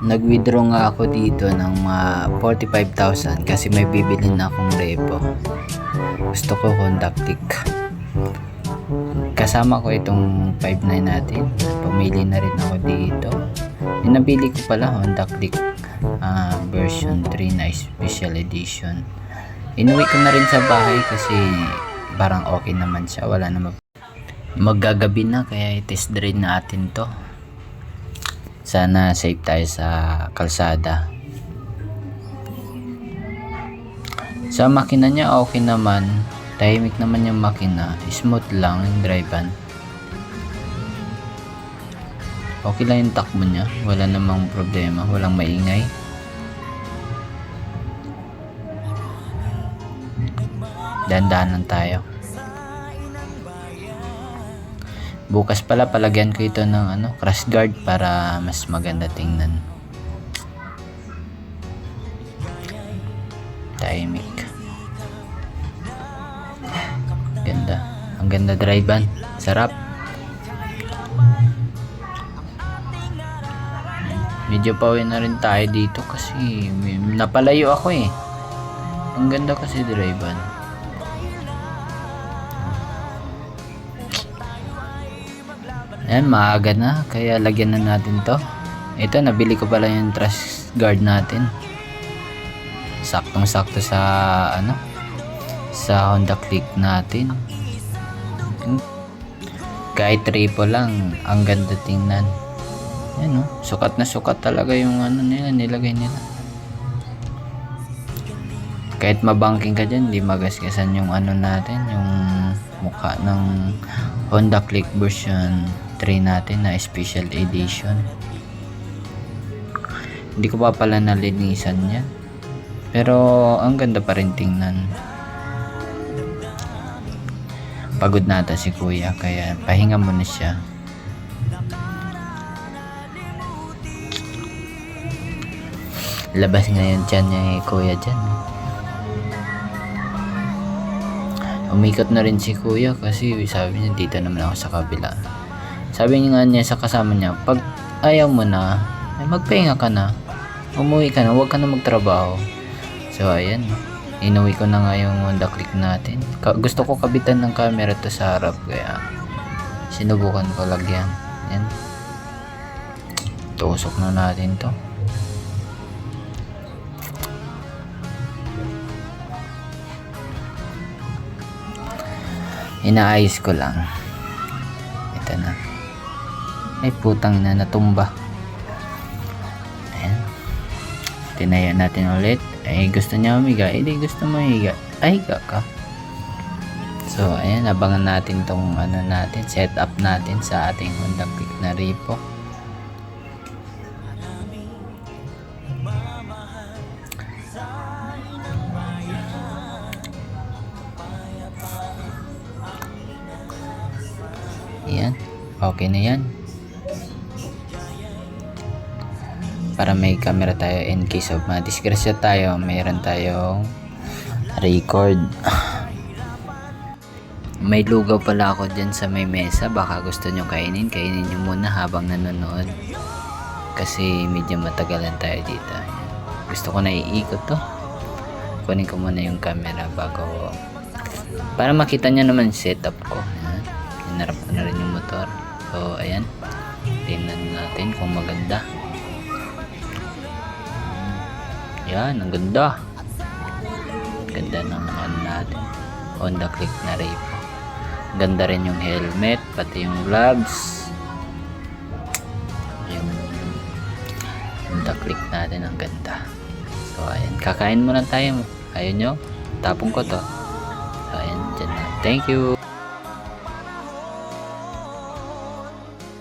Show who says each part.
Speaker 1: Nag-withdraw nga ako dito ng mga 45,000 kasi may bibili na akong repo. Gusto ko Honda Click. Kasama ko itong 5.9 natin. Pumili na rin ako dito. Yung nabili ko pala Honda Click version 3 na special edition. Inuwi ko na rin sa bahay kasi parang okay naman siya. Wala na maggagabi na kaya i-test drive natin to. Sana safe tayo sa kalsada. Sa makina niya okay naman. Tahimik naman yung makina. Smooth lang yung drivean. Okay lang yung takbo niya. Wala namang problema. Walang maingay. Dahan-dahan lang tayo. Bukas pala palagyan ko ito ng crash guard para mas maganda tingnan. Tahimik. Ganda. Ang ganda drivean. Sarap. Medyo pauwi na rin tayo dito kasi napalayo ako eh. Ang ganda kasi drivean. Ayan, maaga na kaya lagyan na natin to. Ito, nabili ko pala yung crash guard natin. Saktong sakto sa sa Honda Click natin. Kahit triple lang, ang ganda tingnan. Ayan, sukat na sukat talaga yung nila, nilagay nila. Kahit mabangking ka dyan, di magasgasan yung natin, yung mukha ng Honda Click version 3 natin na special edition. Hindi ko pa pala nalinisan yan, pero ang ganda pa rin tingnan. Pagod na ata si kuya kaya pahinga muna siya. Labas ngayon dyan niya kuya dyan. Umikot na rin si kuya kasi sabi niya dito naman ako sa kabila. Sabi niya sa kasama niya, pag ayaw mo na, ay magpahinga ka na. Umuwi ka na, huwag ka na magtrabaho. So ayan, inuwi ko na nga yung Honda Click natin. Gusto ko kabitan ng camera to sa harap kaya sinubukan ko lagyan. Yan. Tusok na natin to. Inaayos ko lang. Ito na. Ay putang na, natumba. Ayan. Tinaya natin ulit. Ay gusto niya humiga. Eh di gusto mo higa. Ay higa ka. So ayan, abangan natin tong natin, setup natin sa ating Honda Click na repo. Ayan. Okay na yan. Para may camera tayo in case of madisgrasya tayo, mayroon tayong record. May lugaw pala ako dyan sa may mesa, baka gusto nyo kainin nyo muna habang nanonood kasi medyo matagalan tayo dito. Gusto ko na iikot to. Kunin ko muna yung camera bago para makita nyo naman setup ko. Hinarap ko na rin yung motor. So ayan, tingnan natin kung maganda. Yan, ang ganda. Ganda ng natin, Honda Click na repo. Ganda rin yung helmet, pati yung gloves. Yung Honda Click natin, ang ganda. So ayan, kakain muna tayo. Ayun nyo, tapong ko to. So ayan, dyan na. Thank you.